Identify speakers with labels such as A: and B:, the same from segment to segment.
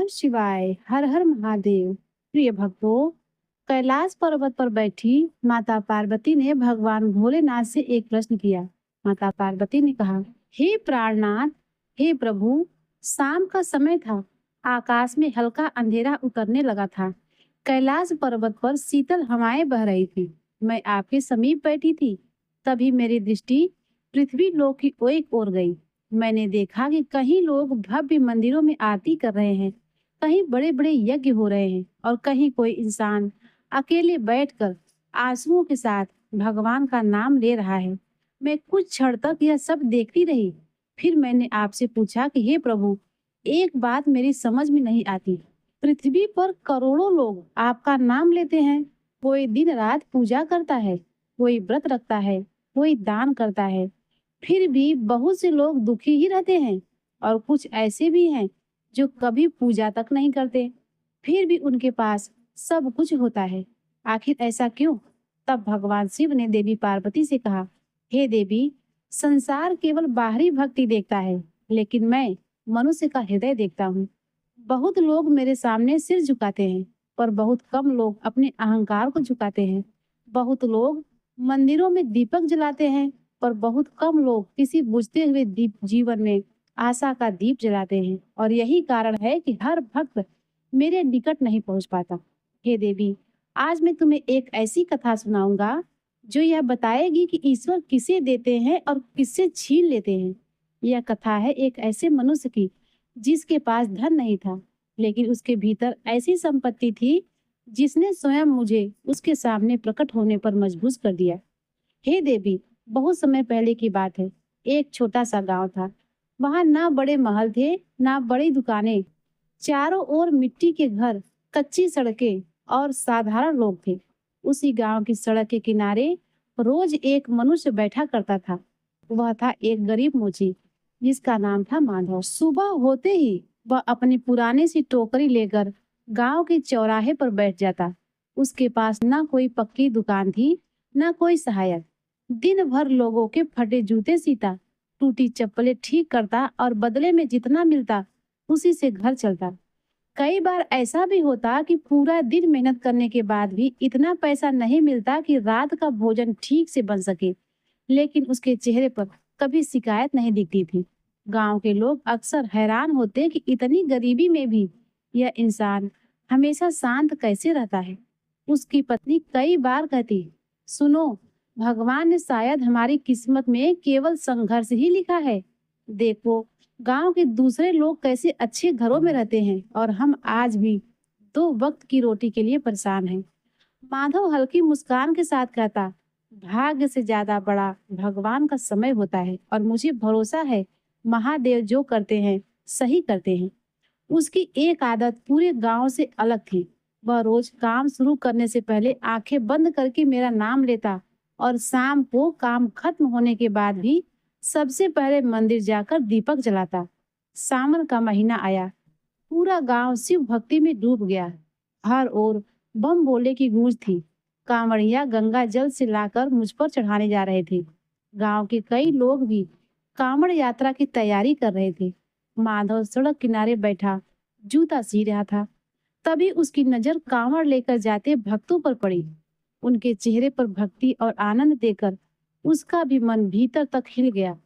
A: शिवाय। हर हर महादेव। प्रिय भक्तों, कैलाश पर्वत पर बैठी माता पार्वती ने भगवान भोलेनाथ से एक प्रश्न किया। माता पार्वती ने कहा, हे प्राणनाथ, हे प्रभु, शाम का समय था। आकाश में हल्का अंधेरा उतरने लगा था। कैलाश पर्वत पर शीतल हवाएं बह रही थी। मैं आपके समीप बैठी थी। तभी मेरी दृष्टि पृथ्वी लोक की ओर गई। मैंने देखा कि कहीं लोग भव्य मंदिरों में आरती कर रहे हैं, कहीं बड़े बड़े यज्ञ हो रहे हैं और कहीं कोई इंसान अकेले बैठकर आंसुओं के साथ भगवान का नाम ले रहा है। मैं कुछ क्षण तक यह सब देखती रही। फिर मैंने आपसे पूछा कि हे प्रभु, एक बात मेरी समझ में नहीं आती। पृथ्वी पर करोड़ों लोग आपका नाम लेते हैं। कोई दिन रात पूजा करता है, कोई व्रत रखता है, कोई दान करता है। फिर भी बहुत से लोग दुखी ही रहते हैं और कुछ ऐसे भी हैं जो कभी पूजा तक नहीं करते, फिर भी उनके पास सब कुछ होता है। आखिर ऐसा क्यों? तब भगवान शिव ने देवी पार्वती से कहा, हे देवी, संसार केवल बाहरी भक्ति देखता है, लेकिन मैं मनुष्य का हृदय देखता हूँ। बहुत लोग मेरे सामने सिर झुकाते हैं, पर बहुत कम लोग अपने अहंकार को झुकाते हैं। बहुत लोग मंदिरों में दीपक जलाते हैं, पर बहुत कम लोग किसी बुझते हुए दीप जीवन में आशा का दीप जलाते हैं। और यही कारण है कि हर भक्त मेरे निकट नहीं पहुंच पाता। हे देवी, आज मैं तुम्हें एक ऐसी कथा सुनाऊंगा जो यह बताएगी कि ईश्वर किसे देते हैं और किससे छीन लेते हैं। यह कथा है एक ऐसे मनुष्य की जिसके पास धन नहीं था, लेकिन उसके भीतर ऐसी संपत्ति थी जिसने स्वयं मुझे उसके सामने प्रकट होने पर मजबूर कर दिया। हे देवी, बहुत समय पहले की बात है। एक छोटा सा गांव था। वहां ना बड़े महल थे, ना बड़ी दुकानें। चारों ओर मिट्टी के घर, कच्ची सड़कें और साधारण लोग थे। उसी गांव की सड़क के किनारे रोज एक मनुष्य बैठा करता था। वह था एक गरीब मोची जिसका नाम था माधव। सुबह होते ही वह अपनी पुरानी सी टोकरी लेकर गांव के चौराहे पर बैठ जाता। उसके पास ना कोई पक्की दुकान थी, ना कोई सहायक। दिन भर लोगों के फटे जूते सीता, टूटी चप्पलें ठीक करता और बदले में जितना मिलता उसी से घर चलता। कई बार ऐसा भी होता कि पूरा दिन मेहनत करने के बाद भी इतना पैसा नहीं मिलता कि रात का भोजन ठीक से बन सके, लेकिन उसके चेहरे पर कभी शिकायत नहीं दिखती थी। गांव के लोग अक्सर हैरान होते कि इतनी गरीबी में भी यह इंसान हमेशा शांत कैसे रहता है। उसकी पत्नी कई बार कहती, सुनो, भगवान ने शायद हमारी किस्मत में केवल संघर्ष ही लिखा है। देखो, गांव के दूसरे लोग कैसे अच्छे घरों में रहते हैं और हम आज भी 2 वक्त की रोटी के लिए परेशान हैं। माधव हल्की मुस्कान के साथ कहता, भाग्य से ज्यादा बड़ा भगवान का समय होता है और मुझे भरोसा है महादेव जो करते हैं सही करते हैं। उसकी एक आदत पूरे गांव से अलग थी। वह रोज काम शुरू करने से पहले आंखें बंद करके मेरा नाम लेता और शाम को काम खत्म होने के बाद भी सबसे पहले मंदिर जाकर दीपक जलाता। सावन का महीना आया। पूरा गांव शिव भक्ति में डूब गया। हर ओर बम भोले की गूंज थी। कांवड़िया गंगा जल से लाकर मुझ पर चढ़ाने जा रहे थे। गांव के कई लोग भी कांवड़ यात्रा की तैयारी कर रहे थे। माधव सड़क किनारे बैठा जूता सी रहा था। तभी उसकी नजर कांवड़ लेकर जाते भक्तों पर पड़ी। उनके चेहरे पर भक्ति और आनंद देखकर उसका भी मन भीतर तक हिल गया।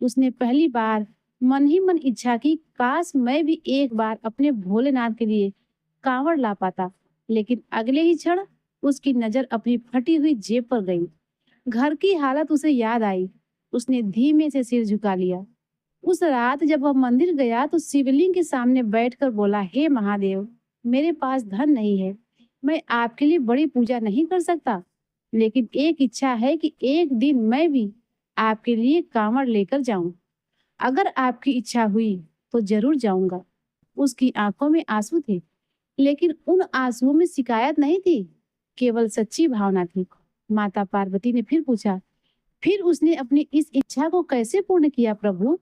A: उसने पहली बार मन ही मन इच्छा की, काश मैं भी एक बार अपने भोलेनाथ के लिए कांवड़ ला पाता। लेकिन अगले ही क्षण उसकी नजर अपनी फटी हुई जेब पर गई। घर की हालत उसे याद आई। उसने धीमे से सिर झुका लिया। उस रात जब वह मंदिर गया तो शिवलिंग के सामने बैठकर बोला, हे महादेव, मेरे पास धन नहीं है, मैं आपके लिए बड़ी पूजा नहीं कर सकता, लेकिन एक इच्छा है कि एक दिन मैं भी आपके लिए कांवड़ लेकर जाऊं। अगर आपकी इच्छा हुई तो जरूर जाऊंगा। उसकी आंखों में आंसू थे, लेकिन उन आंसुओं में शिकायत नहीं थी, केवल सच्ची भावना थी। माता पार्वती ने फिर पूछा, फिर उसने अपनी इस इच्छा को कैसे पूर्ण किया प्रभु?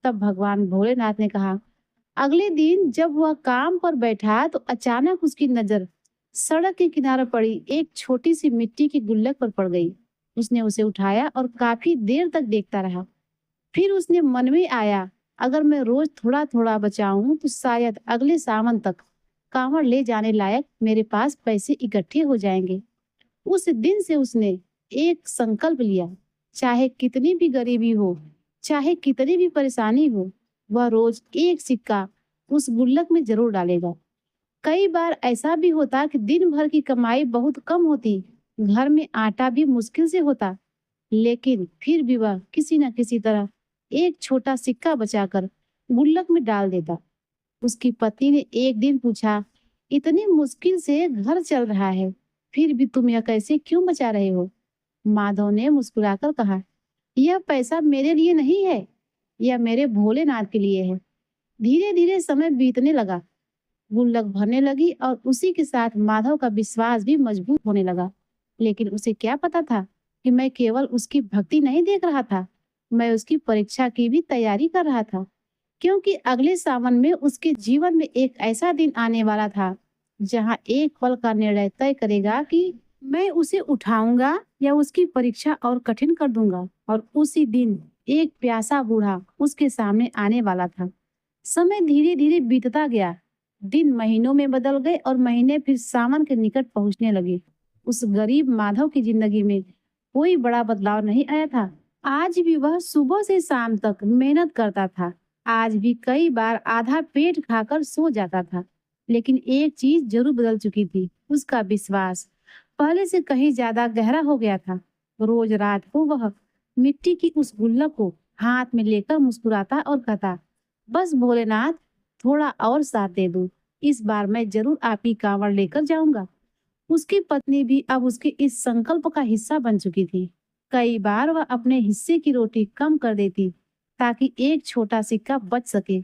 A: तब भगवान भोलेनाथ ने कहा, अगले दिन जब वह काम पर बैठा तो अचानक उसकी नजर सड़क के किनारे पड़ी एक छोटी सी मिट्टी की गुल्लक पर पड़ गई। उसने उसे उठाया और काफी देर तक देखता रहा। फिर उसने मन में आया अगर मैं रोज थोड़ा थोड़ा बचाऊं तो शायद अगले सावन तक कांवड़ ले जाने लायक मेरे पास पैसे इकट्ठे हो जाएंगे। उस दिन से उसने एक संकल्प लिया, चाहे कितनी भी गरीबी हो, चाहे कितनी भी परेशानी हो, वह रोज एक सिक्का उस गुल्लक में जरूर डालेगा। कई बार ऐसा भी होता कि दिन भर की कमाई बहुत कम होती, घर में आटा भी मुश्किल से होता, लेकिन फिर भी वह किसी न किसी तरह एक छोटा सिक्का बचाकर गुल्लक में डाल देता। उसकी पत्नी ने एक दिन पूछा, इतनी मुश्किल से घर चल रहा है, फिर भी तुम यह कैसे क्यों बचा रहे हो? माधव ने मुस्कुराकर कहा, यह पैसा मेरे लिए नहीं है, यह मेरे भोलेनाथ के लिए है। धीरे धीरे समय बीतने लगा, गुल्लक भरने लगी और उसी के साथ माधव का विश्वास भी मजबूत होने लगा। लेकिन उसे क्या पता था कि मैं केवल उसकी भक्ति नहीं देख रहा था, मैं उसकी परीक्षा की भी तैयारी कर रहा था। क्योंकि अगले सावन में उसके जीवन में एक ऐसा दिन आने वाला था जहां एक पल का निर्णय तय करेगा कि मैं उसे उठाऊंगा या उसकी परीक्षा और कठिन कर दूंगा। और उसी दिन एक प्यासा बूढ़ा उसके सामने आने वाला था। समय धीरे धीरे बीतता गया, दिन महीनों में बदल गए और महीने फिर सावन के निकट पहुंचने लगे। उस गरीब माधव की जिंदगी में कोई बड़ा बदलाव नहीं आया था। आज भी वह सुबह से शाम तक मेहनत करता था, आज भी कई बार आधा पेट खाकर सो जाता था। लेकिन एक चीज जरूर बदल चुकी थी, उसका विश्वास पहले से कहीं ज्यादा गहरा हो गया था। रोज रात को वह मिट्टी की उस गुल्लक को हाथ में लेकर मुस्कुराता और कहता, बस भोलेनाथ, थोड़ा और साथ दे दो, इस बार मैं जरूर आपकी कांवड़ लेकर जाऊंगा। उसकी पत्नी भी अब उसके इस संकल्प का हिस्सा बन चुकी थी। कई बार वह अपने हिस्से की रोटी कम कर देती ताकि एक छोटा सिक्का बच सके।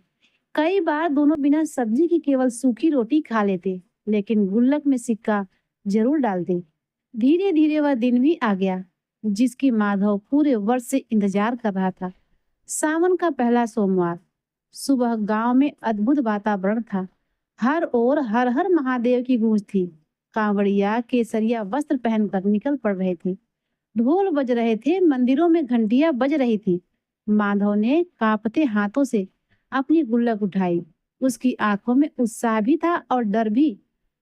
A: कई बार दोनों बिना सब्जी की केवल सूखी रोटी खा लेते, लेकिन गुल्लक में सिक्का जरूर डालते। धीरे धीरे वह दिन भी आ गया जिसकी माधव पूरे वर्ष से इंतजार कर रहा था। सावन का पहला सोमवार सुबह गांव में अद्भुत वातावरण था। हर ओर हर हर महादेव की गूंज थी। कांवड़िया केसरिया वस्त्र पहनकर निकल पड़ रहे थे, ढोल बज रहे थे, मंदिरों में घंटियां बज रही थी। माधव ने कांपते हाथों से अपनी गुल्लक उठाई। उसकी आंखों में उत्साह भी था और डर भी।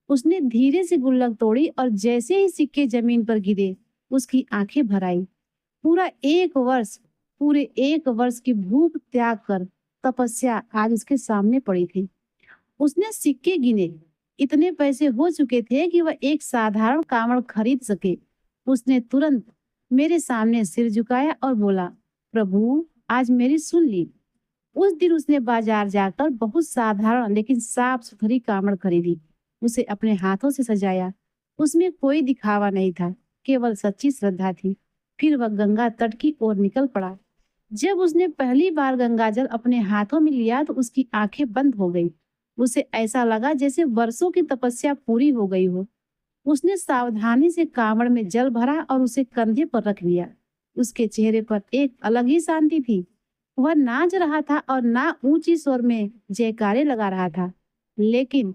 A: उसने धीरे से गुल्लक तोड़ी और जैसे ही सिक्के जमीन पर गिरे, उसकी आंखें भर आई। पूरा एक वर्ष, पूरे एक वर्ष की भूख त्याग कर तपस्या आज उसके सामने पड़ी थी। उसने सिक्के गिने, इतने पैसे हो चुके थे कि वह एक साधारण कांवड़ खरीद सके। उसने तुरंत मेरे सामने सिर झुकाया और बोला, प्रभु, आज मेरी सुन ली। उस दिन उसने बाजार जाकर बहुत साधारण लेकिन साफ सुथरी कांवड़ खरीदी, उसे अपने हाथों से सजाया। उसमें कोई दिखावा नहीं था, केवल सच्ची श्रद्धा थी। फिर वह गंगा तट की ओर निकल पड़ा। जब उसने पहली बार गंगाजल अपने हाथों में लिया तो उसकी आंखें बंद हो गई। उसे ऐसा लगा जैसे वर्षों की तपस्या पूरी हो गई हो। उसने सावधानी से कांवड़ में जल भरा और उसे कंधे पर रख लिया। उसके चेहरे पर एक अलग ही शांति थी। वह नाच रहा था और ना ऊंची स्वर में जयकारे लगा रहा था, लेकिन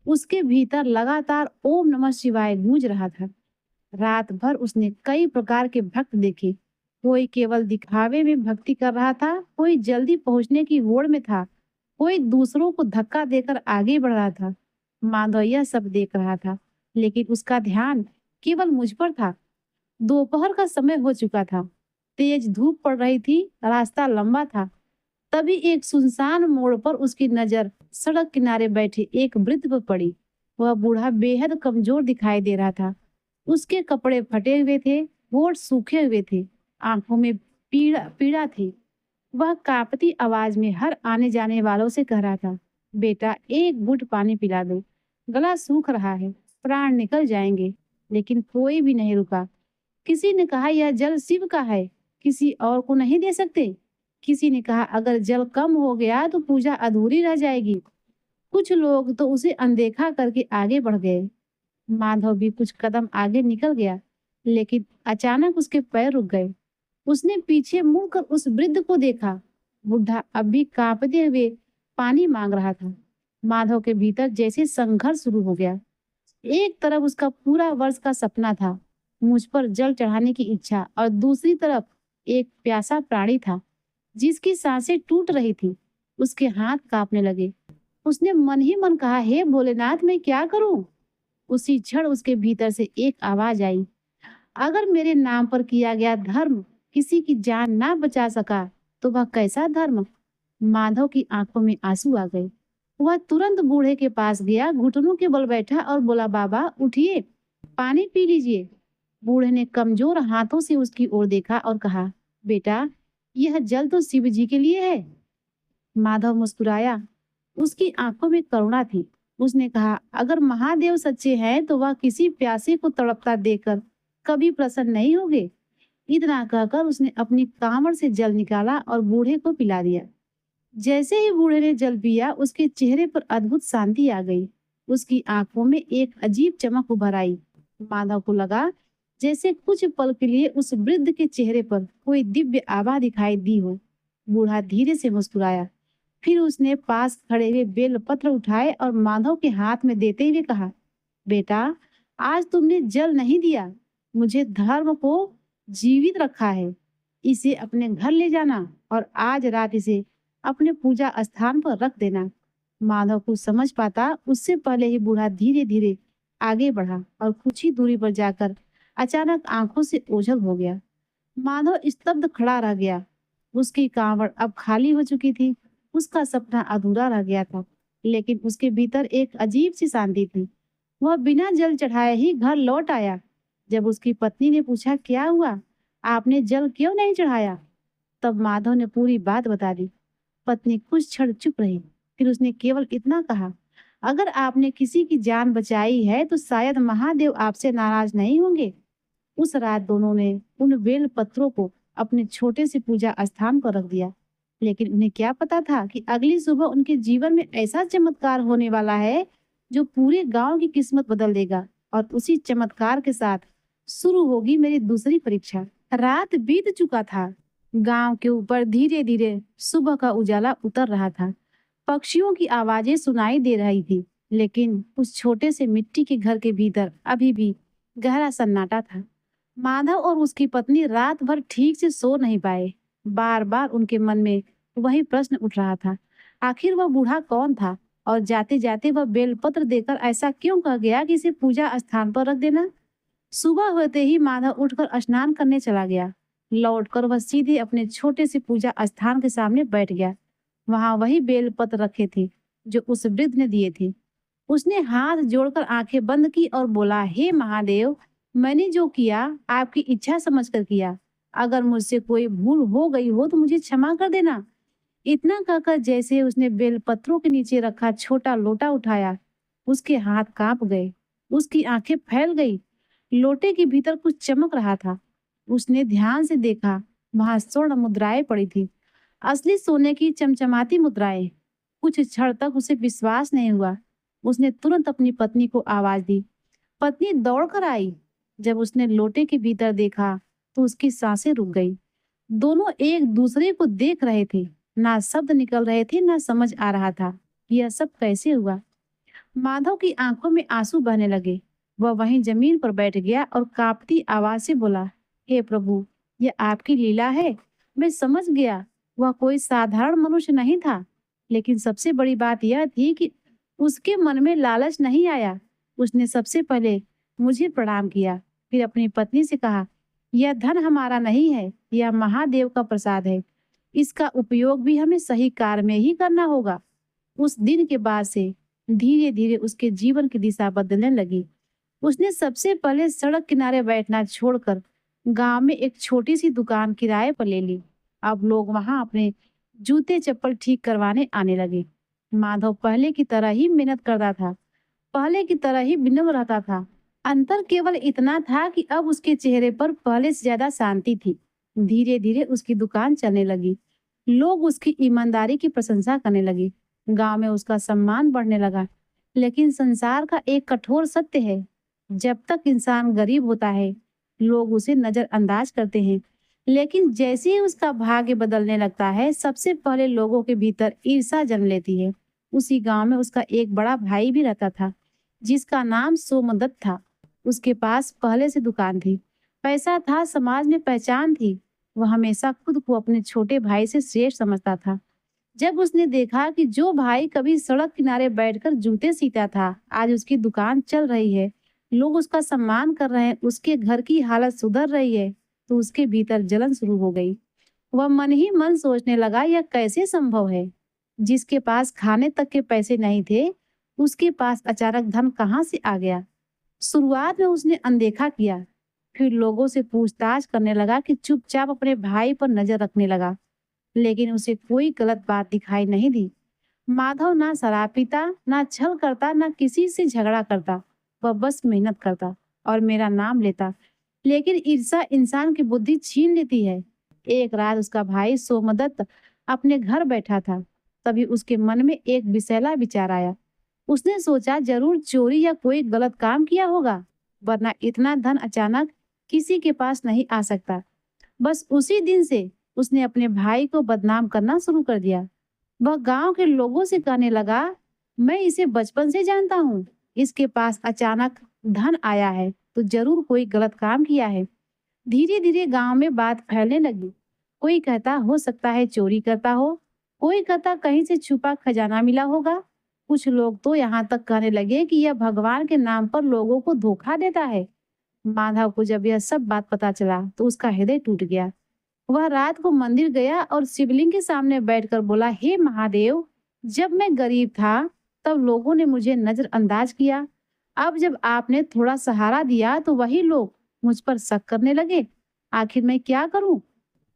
A: उसके भीतर लगातार ओम नमः शिवाय गूंज रहा था। रात भर उसने कई प्रकार के भक्त देखे। कोई केवल दिखावे में भक्ति कर रहा था, कोई जल्दी पहुंचने की होड़ में था, कोई दूसरों को धक्का देकर आगे बढ़ रहा था। माधव यह सब देख रहा था, लेकिन उसका ध्यान केवल मुझ पर था। दोपहर का समय हो चुका था, तेज धूप पड़ रही थी, रास्ता लंबा था। तभी एक सुनसान मोड़ पर उसकी नजर सड़क किनारे बैठे एक वृद्ध पर पड़ी। वह बूढ़ा बेहद कमजोर दिखाई दे रहा था। उसके कपड़े फटे हुए थे, होठ सूखे हुए थे, आंखों में पीड़ा पीड़ा थी। वह कांपती आवाज में हर आने जाने वालों से कह रहा था, बेटा, एक घूंट पानी पिला दो, गला सूख रहा है, प्राण निकल जाएंगे। लेकिन कोई भी नहीं रुका। किसी ने कहा, यह जल शिव का है, किसी और को नहीं दे सकते। किसी ने कहा, अगर जल कम हो गया तो पूजा अधूरी रह जाएगी। कुछ लोग तो उसे अनदेखा करके आगे बढ़ गए। माधव भी कुछ कदम आगे निकल गया, लेकिन अचानक उसके पैर रुक गए। उसने पीछे मुड़कर उस वृद्ध को देखा। बुढ़ा अब भी कांपते हुए पानी मांग रहा था। माधव के भीतर जैसे संघर्ष शुरू हो गया। एक तरफ उसका पूरा वर्ष का सपना था, मुझ पर जल चढ़ाने की इच्छा, और दूसरी तरफ एक प्यासा प्राणी था जिसकी सांसें टूट रही थी। उसके हाथ कांपने लगे। उसने मन ही मन कहा, हे भोलेनाथ, मैं क्या करूं? उसी क्षण उसके भीतर से एक आवाज आई, अगर मेरे नाम पर किया गया धर्म किसी की जान ना बचा सका तो वह कैसा धर्म? माधव की आंखों में आंसू आ गए। वह तुरंत बूढ़े के पास गया, घुटनों के बल बैठा और बोला, बाबा उठिए, पानी पी लीजिए। बूढ़े ने कमजोर हाथों से उसकी ओर देखा और कहा, बेटा, यह जल तो शिव जी के लिए है। माधव मुस्कुराया। उसकी आंखों में करुणा थी। उसने कहा, अगर महादेव सच्चे हैं तो वह किसी प्यासे को तड़पता देखकर कभी प्रसन्न नहीं होंगे। इतना कहकर उसने अपनी कांवड़ से जल निकाला और बूढ़े को पिला दिया। जैसे ही बूढ़े ने जल पिया, उसके चेहरे पर अद्भुत शांति आ गई। उसकी आंखों में एक अजीब चमक उभर आई। माधव को लगा जैसे कुछ पल के लिए उस वृद्ध के चेहरे पर कोई दिव्य आभा दिखाई दी हो। बूढ़ा धीरे से मुस्कुराया। फिर उसने पास खड़े हुए बेल पत्र उठाए और माधव के हाथ में देते हुए कहा, बेटा, आज तुमने जल नहीं दिया, मुझे धर्म को जीवित रखा है। इसे अपने घर ले जाना और आज रात इसे अपने पूजा स्थान पर रख देना। माधव कुछ समझ पाता उससे पहले ही बूढ़ा धीरे धीरे आगे बढ़ा और कुछ ही दूरी पर जाकर अचानक आंखों से ओझल हो गया। माधव स्तब्ध खड़ा रह गया। उसकी कांवड़ अब खाली हो चुकी थी। उसका सपना अधूरा रह गया था, लेकिन उसके भीतर एक अजीब सी शांति थी। वह बिना जल चढ़ाए ही घर लौट आया। जब उसकी पत्नी ने पूछा, क्या हुआ, आपने जल क्यों नहीं चढ़ाया? तब माधव ने पूरी बात बता दी। पत्नी कुछ क्षण चुप रही। फिर उसने केवल इतना कहा, अगर आपने किसी की जान बचाई है तो शायद महादेव आपसे नाराज नहीं होंगे। उस रात दोनों ने उन बेल पत्रों को अपने छोटे से पूजा स्थान पर रख दिया। लेकिन उन्हें क्या पता था कि अगली सुबह उनके जीवन में ऐसा चमत्कार होने वाला है जो पूरे गांव की किस्मत बदल देगा। और उसी चमत्कार के साथ शुरू होगी मेरी दूसरी परीक्षा। रात बीत चुका था। गांव के ऊपर धीरे धीरे सुबह का उजाला उतर रहा था। पक्षियों की आवाजें सुनाई दे रही थी, लेकिन उस छोटे से मिट्टी के घर के भीतर अभी भी गहरा सन्नाटा था। माधव और उसकी पत्नी रात भर ठीक से सो नहीं पाए। बार बार उनके मन में वही प्रश्न उठ रहा था, आखिर वह बूढ़ा कौन था और जाते जाते वह बेलपत्र देकर ऐसा क्यों कह गया कि इसे पूजा स्थान पर रख देना। सुबह होते ही माधव उठकर स्नान करने चला गया। लौटकर वह सीधे अपने छोटे से पूजा स्थान के सामने बैठ गया। वहां वही बेलपत्र रखे थे जो उस वृद्ध ने दिए थे। उसने हाथ जोड़कर आंखें बंद की और बोला, हे महादेव, मैंने जो किया आपकी इच्छा समझकर किया। अगर मुझसे कोई भूल हो गई हो तो मुझे क्षमा कर देना। इतना कहकर जैसे उसने बेलपत्रों के नीचे रखा छोटा लोटा उठाया, उसके हाथ कांप गए। उसकी आंखें फैल गई। लोटे के भीतर कुछ चमक रहा था। उसने ध्यान से देखा, वहां स्वर्ण मुद्राएं पड़ी थी, असली सोने की चमचमाती मुद्राएं। कुछ क्षण तक उसे विश्वास नहीं हुआ। उसने तुरंत अपनी पत्नी को आवाज दी। पत्नी दौड़कर आई। जब उसने लोटे के भीतर देखा तो उसकी सांसें रुक गई। दोनों एक दूसरे को देख रहे थे। ना शब्द निकल रहे थे, ना समझ आ रहा था यह सब कैसे हुआ। माधव की आंखों में आंसू बहने लगे। वह वहीं जमीन पर बैठ गया और कांपती आवाज से बोला, हे प्रभु, यह आपकी लीला है। मैं समझ गया वह कोई साधारण मनुष्य नहीं था। लेकिन सबसे बड़ी बात यह थी कि उसके मन में लालच नहीं आया। उसने सबसे पहले मुझे प्रणाम किया, फिर अपनी पत्नी से कहा, यह धन हमारा नहीं है, यह महादेव का प्रसाद है। इसका उपयोग भी हमें सही कार्य में ही करना होगा। उस दिन के बाद से धीरे धीरे उसके जीवन की दिशा बदलने लगी। उसने सबसे पहले सड़क किनारे बैठना छोड़कर गांव में एक छोटी सी दुकान किराए पर ले ली। अब लोग वहां अपने जूते चप्पल ठीक करवाने आने लगे। माधव पहले की तरह ही मेहनत करता था, पहले की तरह ही विनम्र रहता था। अंतर केवल इतना था कि अब उसके चेहरे पर पहले से ज्यादा शांति थी। धीरे धीरे उसकी दुकान चलने लगी। लोग उसकी ईमानदारी की प्रशंसा करने लगे। गांव में उसका सम्मान बढ़ने लगा। लेकिन संसार का एक कठोर सत्य है, जब तक इंसान गरीब होता है लोग उसे नजरअंदाज करते हैं। लेकिन जैसे ही उसका भाग्य बदलने लगता है, सबसे पहले लोगों के भीतर ईर्ष्या जन्म लेती है। उसी गांव में उसका एक बड़ा भाई भी रहता था, जिसका नाम सोमदत्त था। उसके पास पहले से दुकान थी, पैसा था, समाज में पहचान थी। वह हमेशा खुद को अपने छोटे भाई से श्रेष्ठ समझता था। जब उसने देखा कि जो भाई कभी सड़क किनारे बैठकर जूते सीता था, आज उसकी दुकान चल रही है, लोग उसका सम्मान कर रहे हैं, उसके घर की हालत सुधर रही है, तो उसके भीतर जलन शुरू हो गई। वह मन ही मन सोचने लगा, यह कैसे संभव है? जिसके पास खाने तक के पैसे नहीं थे, उसके पास अचानक धन कहाँ से आ गया? शुरुआत में उसने अनदेखा किया, फिर लोगों से पूछताछ करने लगा कि चुपचाप अपने भाई पर नजर रखने लगा, लेकिन उसे कोई गलत बात दिखाई नहीं दी। माधव ना शराब पीता, ना छल करता, ना किसी से झगड़ा करता। वह बस मेहनत करता और मेरा नाम लेता। लेकिन ईर्ष्या इंसान की बुद्धि छीन लेती है। एक रात उसका भाई सोमदत्त अपने घर बैठा था। तभी उसके मन में एक विषैला विचार आया। उसने सोचा जरूर चोरी या कोई गलत काम किया होगा, वरना इतना धन अचानक किसी के पास नहीं आ सकता। बस उसी दिन से उसने अपने भाई को बदनाम करना शुरू कर दिया। वह गांव के लोगों से कहने लगा, मैं इसे बचपन से जानता हूँ। इसके पास अचानक धन आया है तो जरूर कोई गलत काम किया है। धीरे धीरे गांव में बात फैलने लगी। कोई कहता हो सकता है चोरी करता हो, कोई कहता कहीं से छुपा खजाना मिला होगा। कुछ लोग तो यहाँ तक कहने लगे कि यह भगवान के नाम पर लोगों को धोखा देता है। माधव को जब यह सब बात पता चला तो उसका हृदय टूट गया। वह रात को मंदिर गया और शिवलिंग के सामने बैठकर बोला, हे महादेव, जब मैं गरीब था तब लोगों ने मुझे नजरअंदाज किया। अब जब आपने थोड़ा सहारा दिया तो वही लोग मुझ पर शक करने लगे। आखिर मैं क्या करूं?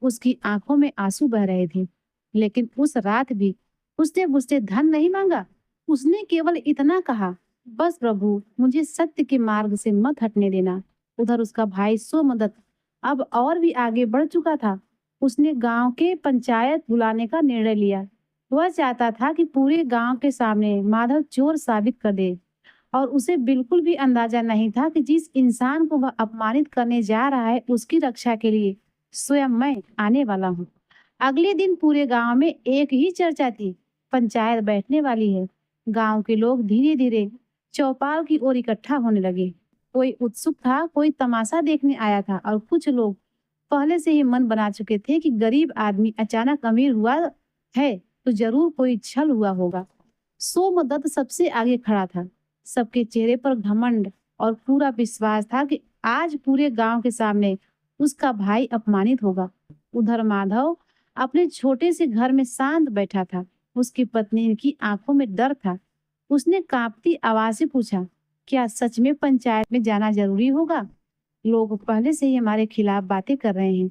A: उसकी आंखों में आंसू बह रहे थे, लेकिन उस रात भी उसने मुझसे धन नहीं मांगा। उसने केवल इतना कहा, बस प्रभु, मुझे सत्य के मार्ग से मत हटने देना। उधर उसका भाई सोमदत्त अब और भी आगे बढ़ चुका था। उसने गांव के पंचायत बुलाने का निर्णय लिया। वह चाहता था कि पूरे गांव के सामने माधव चोर साबित कर दे, और उसे बिल्कुल भी अंदाजा नहीं था कि जिस इंसान को वह अपमानित करने जा रहा है, उसकी रक्षा के लिए स्वयं मैं आने वाला हूँ। अगले दिन पूरे गांव में एक ही चर्चा थी, पंचायत बैठने वाली है। गांव के लोग धीरे धीरे चौपाल की ओर इकट्ठा होने लगे। कोई उत्सुक था, कोई तमाशा देखने आया था, और कुछ लोग पहले से ही मन बना चुके थे कि गरीब आदमी अचानक अमीर हुआ है तो जरूर कोई छल हुआ होगा। सोमदत्त सबसे आगे खड़ा था। सबके चेहरे पर घमंड और पूरा विश्वास था कि आज पूरे गांव के सामने उसका भाई अपमानित होगा। उधर माधव अपने छोटे से घर में शांत बैठा था। उसकी पत्नी की आंखों में डर था। उसने कांपती आवाज से पूछा, क्या सच में पंचायत में जाना जरूरी होगा? लोग पहले से ही हमारे खिलाफ बातें कर रहे हैं।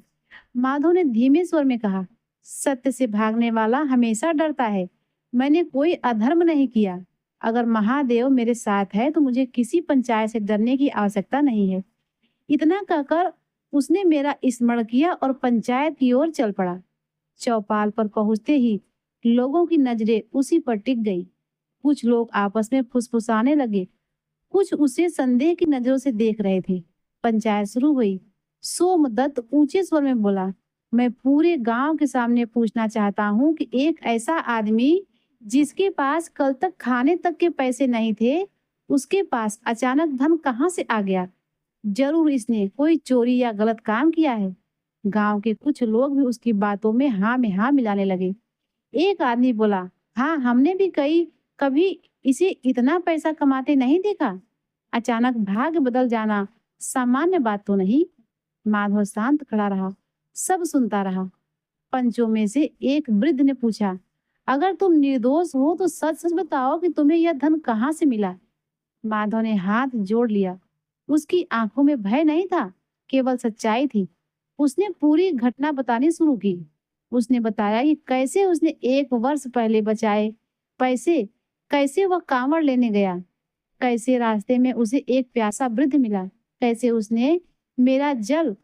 A: माधव ने धीमे स्वर में कहा, सत्य से भागने वाला हमेशा डरता है। मैंने कोई अधर्म नहीं किया। अगर महादेव मेरे साथ है तो मुझे किसी पंचायत से डरने की आवश्यकता नहीं है। इतना कहकर उसने मेरा स्मरण किया और पंचायत की ओर चल पड़ा। चौपाल पर पहुंचते ही लोगों की नजरें उसी पर टिक गई। कुछ लोग आपस में फुसफुसाने लगे, कुछ उसे संदेह की नजरों से देख रहे थे। पंचायत शुरू हुई। सोमदत्त ऊंचे स्वर में बोला, मैं पूरे गांव के सामने पूछना चाहता हूं कि एक ऐसा आदमी जिसके पास कल तक खाने तक के पैसे नहीं थे, उसके पास अचानक धन कहां से आ गया? जरूर इसने कोई चोरी या गलत काम किया है। गांव के कुछ लोग भी उसकी बातों में हाँ मिलाने लगे। एक आदमी बोला, हाँ, हमने भी कभी इसे इतना पैसा कमाते नहीं देखा। अचानक भाग्य बदल जाना सामान्य बात तो नहीं। माधव शांत खड़ा रहा, सब सुनता रहा। पंचों में से एक वृद्ध ने पूछा, अगर तुम निर्दोष हो तो सच सच बताओ कि तुम्हें यह धन कहाँ से मिला? माधव ने हाथ जोड़ लिया। उसकी आंखों में भय नहीं था, केवल सच्चाई थी। उसने पूरी घटना बतानी शुरू की। उसने बताया कि कैसे उसने 1 वर्ष पहले बचाए पैसे, कैसे वह कांवड़ लेने गया, कैसे रास्ते में उसे एक प्यासा वृद्ध मिला, कैसे उसने मेरा जल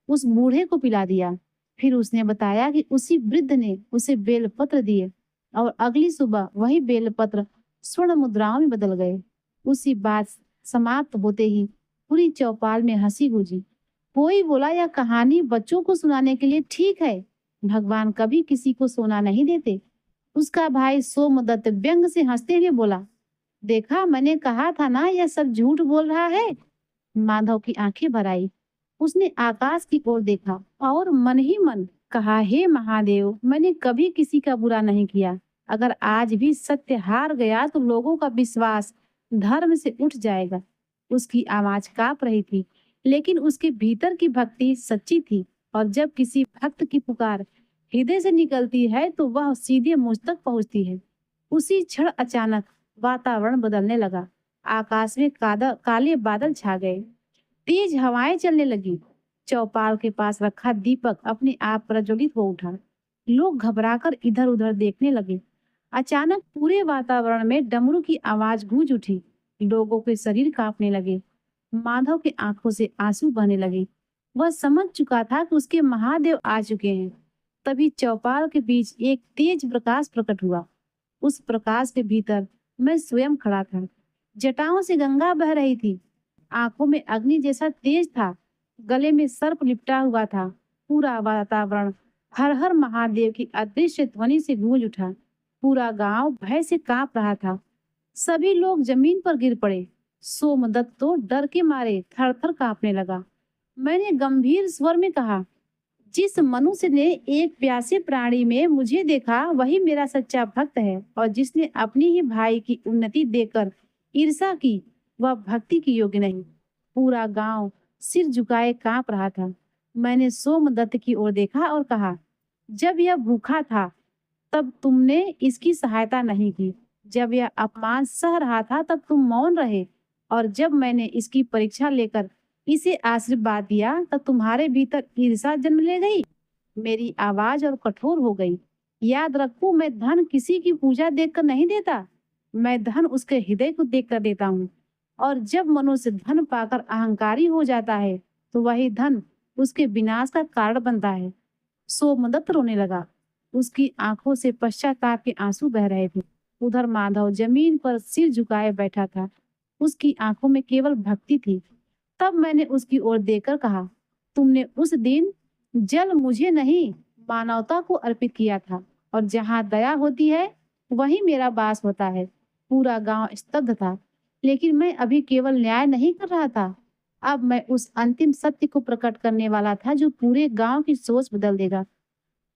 A: उस बूढ़े को पिला दिया। फिर उसने बताया कि उसी वृद्ध ने उसे बेलपत्र दिए और अगली सुबह वही बेलपत्र स्वर्ण मुद्राओं में बदल गए। उसी बात समाप्त होते ही पूरी चौपाल में हंसी गूंजी। कोई बोला, यह कहानी बच्चों को सुनाने के लिए ठीक है, भगवान कभी किसी को सोना नहीं देते। उसका भाई सोमदत्त व्यंग से हंसते हुए बोला, देखा, मैंने कहा था ना, यह सब झूठ बोल रहा है। माधव की आंखें भर आई। उसने आकाश की ओर देखा और मन ही मन कहा, हे महादेव, मैंने कभी किसी का बुरा नहीं किया। अगर आज भी सत्य हार गया तो लोगों का विश्वास धर्म से उठ जाएगा। उसकी आवाज कांप रही थी, लेकिन उसके भीतर की भक्ति सच्ची थी। और जब किसी भक्त की पुकार हृदय से निकलती है तो वह सीधे मुझ तक पहुंचती है। उसी क्षण अचानक वातावरण बदलने लगा। आकाश में काले बादल छा गए, तेज हवाएं चलने लगी। चौपाल के पास रखा दीपक अपने आप प्रज्वलित हो उठा। लोग घबराकर इधर उधर देखने लगे। अचानक पूरे वातावरण में डमरू की आवाज गूंज उठी। लोगों के शरीर कांपने लगे। माधव की आंखों से आंसू बहने लगे। वह समझ चुका था कि उसके महादेव आ चुके हैं। तभी चौपाल के बीच एक तेज प्रकाश प्रकट हुआ। उस प्रकाश के भीतर मैं स्वयं खड़ा था। जटाओं से गंगा बह रही थी। आंखों में अग्नि जैसा तेज था। गले में सर्प लिपटा हुआ था। पूरा वातावरण हर हर महादेव की अदृश्य ध्वनि से गूंज उठा। पूरा गांव भय से कांप रहा था। सभी लोग जमीन पर गिर पड़े। सोमदत्त तो डर के मारे थर थर कांपने लगा। मैंने गंभीर स्वर में कहा, जिस मनुष्य ने एक प्यासे प्राणी में मुझे देखा वही मेरा सच्चा भक्त है, और जिसने अपनी ही भाई की उन्नति देखकर ईर्ष्या की वह भक्ति की योग्य नहीं। पूरा गांव सिर झुकाए कांप रहा था। मैंने सोमदत्त की ओर देखा और कहा, जब यह भूखा था तब तुमने इसकी सहायता नहीं की। जब यह अपमान सह रहा था तब तुम मौन रहे, और जब मैंने इसकी परीक्षा लेकर इसे आशीर्वाद दिया तब तुम्हारे भीतर ईर्ष्या जन्म ले गई। मेरी आवाज और कठोर हो गई। याद रखो, मैं धन किसी की पूजा देखकर नहीं देता। मैं धन उसके हृदय को देखकर देता हूँ। और जब मनुष्य धन पाकर अहंकारी हो जाता है तो वही धन उसके विनाश का कारण बनता है। सोमदत्त रोने लगा। उसकी आंखों से पश्चाताप के आंसू बह रहे थे। उधर माधव जमीन पर सिर झुकाए बैठा था। उसकी आंखों में केवल भक्ति थी। तब मैंने उसकी ओर देखकर कहा, तुमने उस दिन जल मुझे नहीं मानवता को अर्पित किया था, और जहाँ दया होती है वही मेरा वास होता है। पूरा गांव स्तब्ध था, लेकिन मैं अभी केवल न्याय नहीं कर रहा था। अब मैं उस अंतिम सत्य को प्रकट करने वाला था जो पूरे गांव की सोच बदल देगा।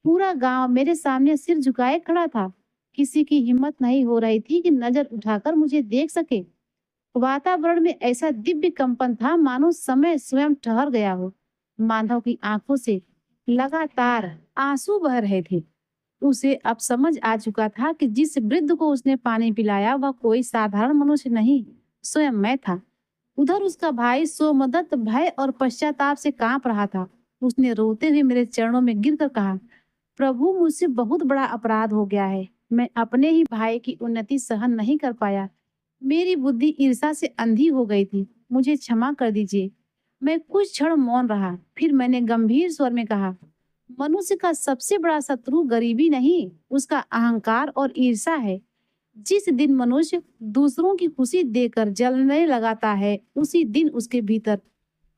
A: पूरा गांव मेरे सामने सिर झुकाए खड़ा था। किसी की हिम्मत नहीं हो रही थी कि नजर उठाकर मुझे देख सके। वातावरण में ऐसा दिव्य कंपन था मानो समय स्वयं ठहर गया हो। माधव की आंखों से लगातार आंसू बह रहे थे। उसे अब समझ आ चुका था कि जिस वृद्ध को उसने पानी पिलाया वह कोई साधारण मनुष्य नहीं, स्वयं मैं था। उधर उसका भाई सोमदत्त भय और पश्चाताप से कांप रहा था। उसने रोते हुए मेरे चरणों में गिरकर कहा, प्रभु, मुझसे बहुत बड़ा अपराध हो गया है। मैं अपने ही भाई की उन्नति सहन नहीं कर पाया। मेरी बुद्धि ईर्ष्या से अंधी हो गई थी। मुझे क्षमा कर दीजिए। मैं कुछ क्षण मौन रहा। फिर मैंने गंभीर स्वर में कहा, मनुष्य का सबसे बड़ा शत्रु गरीबी नहीं, उसका अहंकार और ईर्ष्या है। जिस दिन मनुष्य दूसरों की खुशी देकर जलने लगाता है उसी दिन उसके भीतर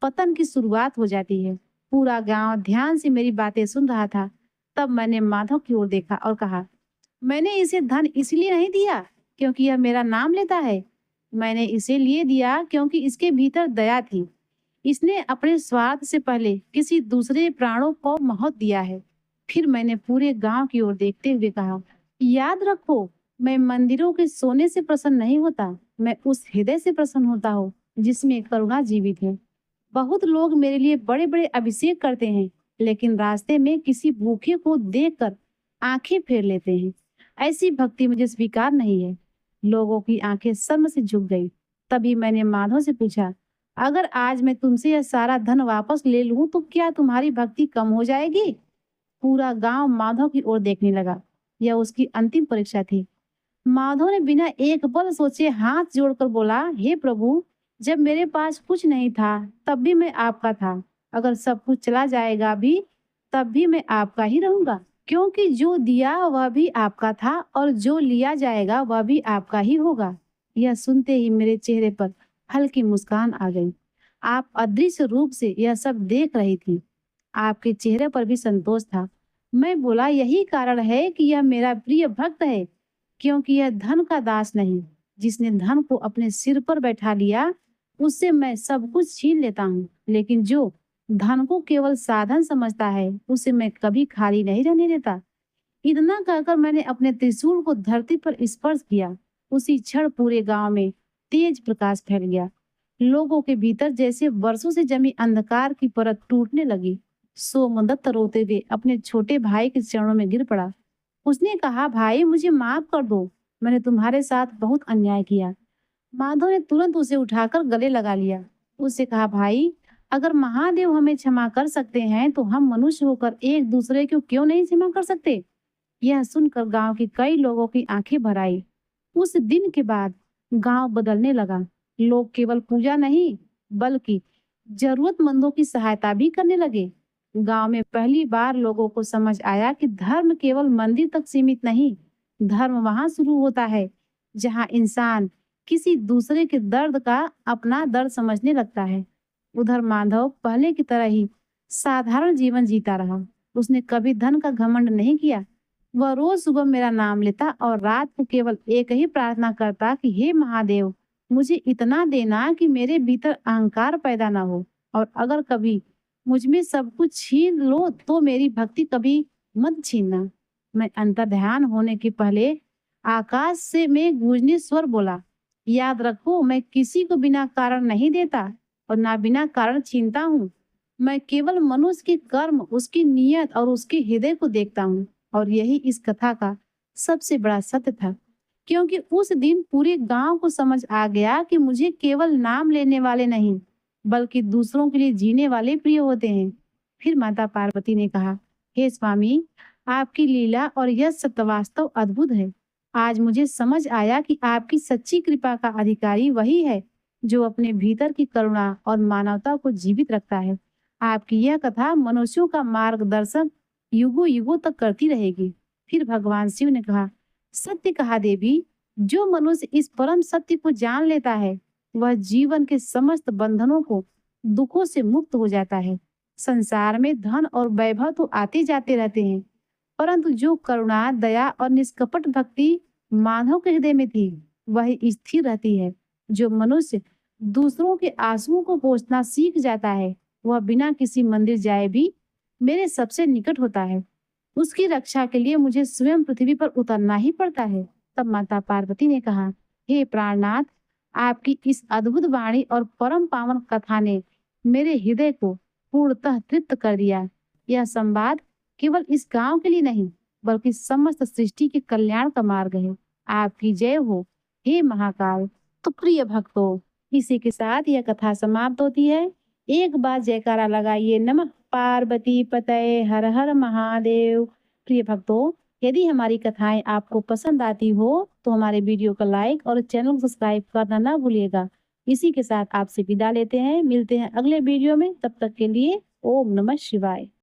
A: पतन की शुरुआत हो जाती है। पूरा गांव ध्यान से मेरी बातें सुन रहा था। तब मैंने माधव की ओर देखा और कहा, मैंने इसे धन इसलिए नहीं दिया क्योंकि यह मेरा नाम लेता है। मैंने इसे लिए दिया क्योंकि इसके भीतर दया थी। इसने अपने स्वार्थ से पहले किसी दूसरे प्राणों को मौत दिया है। फिर मैंने पूरे गांव की ओर देखते हुए कहा, याद रखो, मैं मंदिरों के सोने से प्रसन्न नहीं होता। मैं उस हृदय से प्रसन्न होता हूँ जिसमें करुणा जीवित है। बहुत लोग मेरे लिए बड़े बड़े अभिषेक करते हैं, लेकिन रास्ते में किसी भूखे को देखकर आंखें फेर लेते हैं। ऐसी भक्ति मुझे स्वीकार नहीं है। लोगों की आंखें शर्म से झुक गई। तभी मैंने माधव से पूछा, अगर आज मैं तुमसे यह सारा धन वापस ले लूं तो क्या तुम्हारी भक्ति कम हो जाएगी? पूरा गांव माधव की ओर देखने लगा। यह उसकी अंतिम परीक्षा थी। माधव ने बिना एक पल सोचे हाथ जोड़कर बोला, हे प्रभु, जब मेरे पास कुछ नहीं था तब भी मैं आपका था। अगर सब कुछ चला जाएगा भी तब भी मैं आपका ही रहूंगा, क्योंकि जो दिया वह भी आपका था और जो लिया जाएगा वह भी आपका ही होगा। यह सुनते ही मेरे चेहरे पर हल्की मुस्कान आ गई। आप अदृश्य रूप से यह सब देख रही थी। आपके चेहरे पर भी संतोष था। मैं बोला, यही कारण है कि यह मेरा प्रिय भक्त है, क्योंकि यह धन का दास नहीं। जिसने धन को अपने सिर पर बैठा लिया उससे मैं सब कुछ छीन लेता हूँ, लेकिन जो धन को केवल साधन समझता है, उसे मैं कभी खाली नहीं रहने देता। इतना कहकर मैंने अपने त्रिशूल को धरती पर स्पर्श किया। उसी क्षण पूरे गांव में तेज प्रकाश फैल गया। लोगों के भीतर जैसे वर्षों से जमी अंधकार की परत टूटने लगी। सोमदत्त रोते हुए अपने छोटे भाई के चरणों में गिर पड़ा। उसने कहा, भाई मुझे माफ कर दो, मैंने तुम्हारे साथ बहुत अन्याय किया। माधव ने तुरंत उसे उठाकर गले लगा लिया। उससे कहा, भाई अगर महादेव हमें क्षमा कर सकते हैं तो हम मनुष्य होकर एक दूसरे को क्यों नहीं क्षमा कर सकते। यह सुनकर गांव के कई लोगों की आंखें भर आई। उस दिन के बाद गांव बदलने लगा। लोग केवल पूजा नहीं बल्कि जरूरतमंदों की सहायता भी करने लगे। गांव में पहली बार लोगों को समझ आया कि धर्म केवल मंदिर तक सीमित नहीं, धर्म वहां शुरू होता है जहां इंसान किसी दूसरे के दर्द का अपना दर्द समझने लगता है। उधर माधव पहले की तरह ही साधारण जीवन जीता रहा। उसने कभी धन का घमंड नहीं किया। वह रोज सुबह मेरा नाम लेता और रात को केवल एक ही प्रार्थना करता कि हे महादेव, मुझे इतना देना कि मेरे भीतर अहंकार पैदा ना हो, और अगर कभी मुझ में सब कुछ छीन लो तो मेरी भक्ति कभी मत छीनना। मैं अंतर ध्यान होने के पहले आकाश से में गूंजने स्वर बोला, याद रखो मैं किसी को बिना कारण नहीं देता और ना बिना कारण छीनता हूँ। मैं केवल मनुष्य के कर्म, उसकी नीयत और उसके हृदय को देखता हूँ। और यही इस कथा का सबसे बड़ा सत्य था, क्योंकि उस दिन पूरे गांव को समझ आ गया कि मुझे केवल नाम लेने वाले नहीं बल्कि दूसरों के लिए जीने वाले प्रिय होते हैं। फिर माता पार्वती ने कहा, हे स्वामी, आपकी लीला और यह सत्य वास्तव अद्भुत है। आज मुझे समझ आया कि आपकी सच्ची कृपा का अधिकारी वही है जो अपने भीतर की करुणा और मानवता को जीवित रखता है। आपकी यह कथा मनुष्यों का मार्गदर्शन युगों युगों तक करती रहेगी। फिर भगवान शिव ने कहा, सत्य कहा देवी, जो मनुष्य इस परम सत्य को जान लेता है वह जीवन के समस्त बंधनों को दुखों से मुक्त हो जाता है। संसार में धन और वैभव तो आते जाते रहते हैं, परंतु जो करुणा, दया और निष्कपट भक्ति मानव के हृदय में थी वह स्थिर रहती है। जो मनुष्य दूसरों के आंसुओं को पोंछना सीख जाता है वह बिना किसी मंदिर जाए भी मेरे सबसे निकट होता है। उसकी रक्षा के लिए मुझे स्वयं पृथ्वी पर उतरना ही पड़ता है। तब माता पार्वती ने कहा, हे प्राणनाथ, आपकी इस अद्भुत वाणी और परम पावन कथा ने मेरे हृदय को पूर्णतः तृप्त कर दिया। यह संवाद केवल इस गांव के लिए नहीं बल्कि समस्त सृष्टि के कल्याण का मार्ग है। आपकी जय हो हे महाकाल। तो प्रिय भक्तों, इसी के साथ यह कथा समाप्त होती है। एक बार जयकारा लगाइए, नमः पार्वती पतये हर हर महादेव। प्रिय भक्तों, यदि हमारी कथाएं आपको पसंद आती हो तो हमारे वीडियो को लाइक और चैनल को सब्सक्राइब करना ना भूलिएगा। इसी के साथ आपसे विदा लेते हैं, मिलते हैं अगले वीडियो में। तब तक के लिए ओम नमः शिवाय।